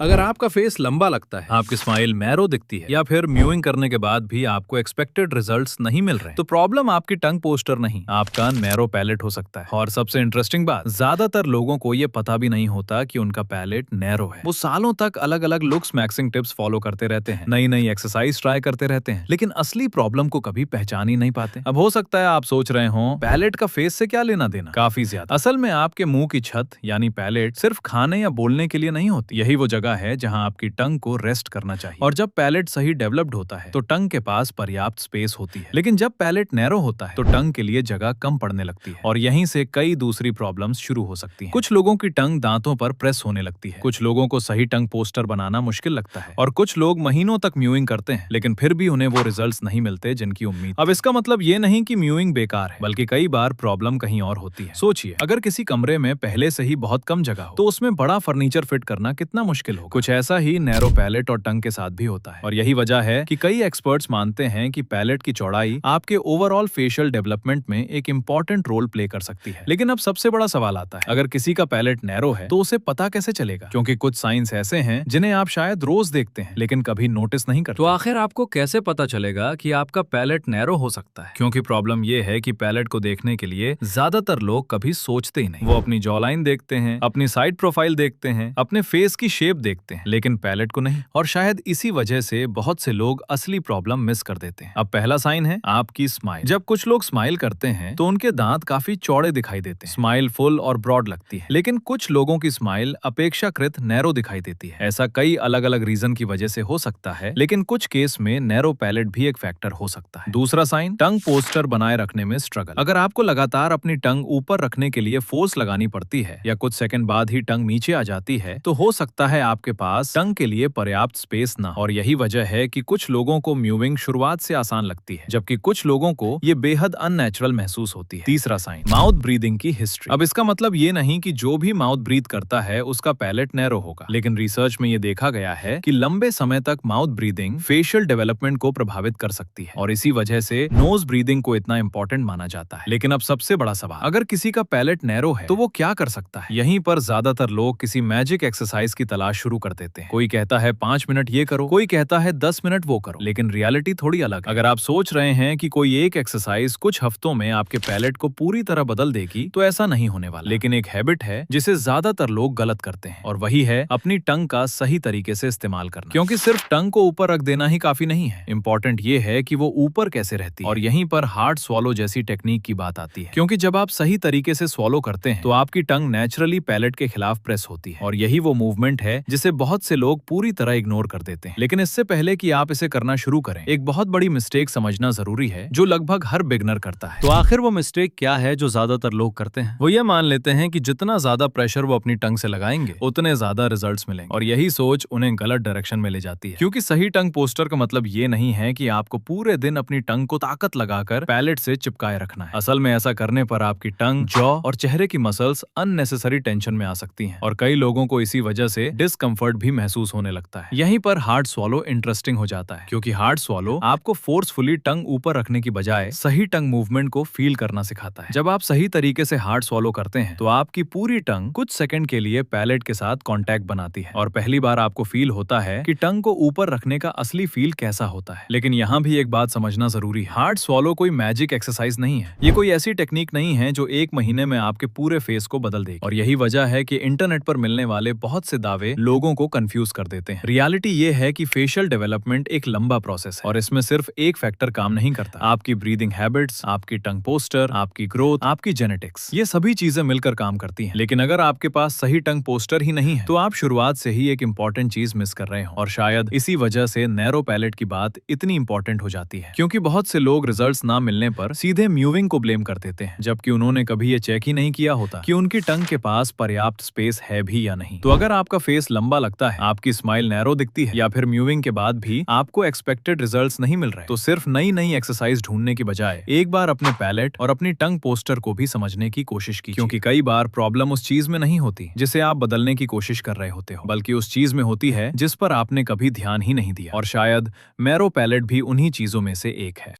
अगर आपका फेस लंबा लगता है, आपकी स्माइल नैरो दिखती है या फिर म्यूइंग करने के बाद भी आपको एक्सपेक्टेड रिजल्ट्स नहीं मिल रहे, तो प्रॉब्लम आपकी टंग पोस्टर नहीं, आपका नैरो पैलेट हो सकता है। और सबसे इंटरेस्टिंग बात, ज्यादातर लोगों को ये पता भी नहीं होता कि उनका पैलेट नैरो है। वो सालों तक अलग अलग लुक्स मैक्सिंग टिप्स फॉलो करते रहते हैं, नई नई एक्सरसाइज ट्राई करते रहते हैं, लेकिन असली प्रॉब्लम को कभी पहचान ही नहीं पाते। अब हो सकता है आप सोच रहे हो पैलेट का फेस से क्या लेना देना। काफी ज्यादा। असल में आपके मुंह की छत यानी पैलेट सिर्फ खाने या बोलने के लिए नहीं होती। यही वो जगह है जहां आपकी टंग को रेस्ट करना चाहिए। और जब पैलेट सही डेवलप्ड होता है तो टंग के पास पर्याप्त स्पेस होती है, लेकिन जब पैलेट नैरो होता है तो टंग के लिए जगह कम पड़ने लगती है और यहीं से कई दूसरी प्रॉब्लम्स शुरू हो सकती हैं। कुछ लोगों की टंग दांतों पर प्रेस होने लगती है, कुछ लोगों को सही टंग पोस्टर बनाना मुश्किल लगता है और कुछ लोग महीनों तक म्यूइंग करते हैं लेकिन फिर भी उन्हें वो रिजल्ट्स नहीं मिलते जिनकी उम्मीद। अब इसका मतलब ये नहीं कि म्यूइंग बेकार है, बल्कि कई बार प्रॉब्लम कहीं और होती है। सोचिए, अगर किसी कमरे में पहले से ही बहुत कम जगह हो तो उसमें बड़ा फर्नीचर फिट करना कितना मुश्किल हो। कुछ ऐसा ही नैरो पैलेट और टंग के साथ भी होता है और यही वजह है कि कई एक्सपर्ट्स मानते हैं कि पैलेट की चौड़ाई आपके ओवरऑल फेशियल डेवलपमेंट में एक इंपॉर्टेंट रोल प्ले कर सकती है। लेकिन अब सबसे बड़ा सवाल आता है, अगर किसी का पैलेट नैरो है तो उसे पता कैसे चलेगा? क्योंकि कुछ साइंस ऐसे हैं जिन्हें आप शायद रोज देखते हैं लेकिन कभी नोटिस नहीं करते। तो आखिर आपको कैसे पता चलेगा कि आपका पैलेट नैरो हो सकता है? क्योंकि प्रॉब्लम ये है कि पैलेट को देखने के लिए ज्यादातर लोग कभी सोचते ही नहीं। वो अपनी जॉलाइन देखते हैं, अपनी साइड प्रोफाइल देखते हैं, अपने फेस की शेप देखते हैं, लेकिन पैलेट को नहीं। और शायद इसी वजह से बहुत से लोग असली प्रॉब्लम मिस कर देते हैं। अब पहला साइन है आपकी स्माइल। जब कुछ लोग स्माइल करते हैं तो उनके दांत काफी चौड़े दिखाई देते हैं, स्माइल फुल और ब्रॉड लगती है, लेकिन कुछ लोगों की स्माइल अपेक्षाकृत नैरो दिखाई देती है। ऐसा कई अलग अलग रीजन की वजह से हो सकता है, लेकिन कुछ केस में नैरो पैलेट भी एक फैक्टर हो सकता है। दूसरा साइन, टंग पोस्टर बनाए रखने में स्ट्रगल। अगर आपको लगातार अपनी टंग ऊपर रखने के लिए फोर्स लगानी पड़ती है या कुछ सेकंड बाद ही टंग नीचे आ जाती है तो हो सकता है आपके पास टंग के लिए पर्याप्त स्पेस ना। और यही वजह है कि कुछ लोगों को म्यूविंग शुरुआत से आसान लगती है जबकि कुछ लोगों को ये बेहद अननेचुरल महसूस होती है। तीसरा साइन, माउथ ब्रीदिंग की हिस्ट्री। अब इसका मतलब ये नहीं कि जो भी माउथ ब्रीथ करता है उसका पैलेट नैरो होगा, लेकिन रिसर्च में ये देखा गया है कि लंबे समय तक माउथ ब्रीदिंग फेशियल डेवलपमेंट को प्रभावित कर सकती है और इसी वजह से नोज ब्रीदिंग को इतना इंपॉर्टेंट माना जाता है। लेकिन अब सबसे बड़ा सवाल, अगर किसी का पैलेट नैरो है तो वो क्या कर सकता है? यहीं पर ज्यादातर लोग किसी मैजिक एक्सरसाइज की तलाश शुरू कर देते हैं। कोई कहता है 5 मिनट ये करो, कोई कहता है 10 मिनट वो करो, लेकिन रियलिटी थोड़ी अलग है। अगर आप सोच रहे हैं कि कोई एक एक्सरसाइज कुछ हफ्तों में आपके पैलेट को पूरी तरह बदल देगी तो ऐसा नहीं होने वाला। लेकिन एक हैबिट है जिसे ज्यादातर लोग गलत करते हैं और वही है अपनी टंग का सही तरीके से इस्तेमाल करना। क्योंकि सिर्फ टंग को ऊपर रख देना ही काफी नहीं है, इंपॉर्टेंट ये है कि वो ऊपर कैसे रहती है। और यहीं पर हार्ड स्वॉलो जैसी टेक्निक की बात आती है, क्योंकि जब आप सही तरीके से स्वॉलो करते हैं तो आपकी टंग नेचुरली पैलेट के खिलाफ प्रेस होती है और यही वो मूवमेंट है जिसे बहुत से लोग पूरी तरह इग्नोर कर देते हैं। लेकिन इससे पहले कि आप इसे करना शुरू करें, एक बहुत बड़ी मिस्टेक समझना जरूरी है जो लगभग हर बिगनर करता है। तो आखिर वो मिस्टेक क्या है जो ज्यादातर लोग करते हैं? वो ये मान लेते हैं कि जितना ज्यादा प्रेशर वो अपनी टंग से लगाएंगे उतने ज्यादा रिजल्ट्स मिलेंगे और यही सोच उन्हें गलत डायरेक्शन में ले जाती है। क्योंकि सही टंग पोस्टर का मतलब ये नहीं है कि आपको पूरे दिन अपनी टंग को ताकत लगाकर पैलेट से चिपकाए रखना है। असल में ऐसा करने पर आपकी टंग, जॉ और चेहरे की मसल्स अननेसेसरी टेंशन में आ सकती हैं और कई लोगों को इसी वजह से डिस्कम्फर्ट भी महसूस होने लगता है। यहीं पर हार्ड स्वॉलो इंटरेस्टिंग हो जाता है, क्योंकि हार्ड स्वॉलो आपको फोर्सफुली टंग ऊपर रखने की बजाय सही टंग मूवमेंट को फील करना सिखाता है। जब आप सही तरीके से हार्ड स्वॉलो करते हैं तो आपकी पूरी टंग कुछ सेकंड के लिए पैलेट के साथ कांटेक्ट बनाती है और पहली बार आपको फील होता है कि टंग को ऊपर रखने का असली फील कैसा होता है। लेकिन यहाँ भी एक बात समझना जरूरी है, हार्ड स्वॉलो कोई मैजिक एक्सरसाइज नहीं है। ये कोई ऐसी टेक्निक नहीं है जो एक महीने में आपके पूरे फेस को बदल देगी और यही वजह है कि इंटरनेट पर मिलने वाले बहुत से दावे लोगों को कंफ्यूज कर देते हैं। रियलिटी ये है कि फेशियल डेवलपमेंट एक लंबा प्रोसेस है और इसमें सिर्फ एक फैक्टर काम नहीं करता। आपकी ब्रीदिंग हैबिट्स, आपकी टंग पोस्टर, आपकी ग्रोथ, आपकी जेनेटिक्स, ये सभी चीजें मिलकर काम करती हैं। लेकिन अगर आपके पास सही टंग पोस्टर ही नहीं है तो आप शुरुआत से ही एक इंपॉर्टेंट चीज मिस कर रहे हो और शायद इसी वजह से नैरो पैलेट की बात इतनी इंपॉर्टेंट हो जाती है। क्योंकि बहुत से लोग रिजल्ट्स ना मिलने पर सीधे म्यूविंग को ब्लेम कर देते हैं, जबकि उन्होंने कभी ये चेक ही नहीं किया होता कि उनकी टंग के पास पर्याप्त स्पेस है भी या नहीं। तो अगर आपका फेस लंबा लगता है, आपकी स्माइल नैरो दिखती है या फिर म्यूविंग के बाद भी आपको एक्सपेक्टेड रिजल्ट्स नहीं मिल रहे, तो सिर्फ नई नई एक्सरसाइज ढूंढने की बजाय एक बार अपने पैलेट और अपनी टंग पोस्टर को भी समझने की कोशिश की। क्योंकि कई बार प्रॉब्लम उस चीज में नहीं होती जिसे आप बदलने की कोशिश कर रहे होते हो, बल्कि उस चीज में होती है जिस पर आपने कभी ध्यान ही नहीं दिया। और शायद नैरो पैलेट भी उन्हीं चीजों में से एक है।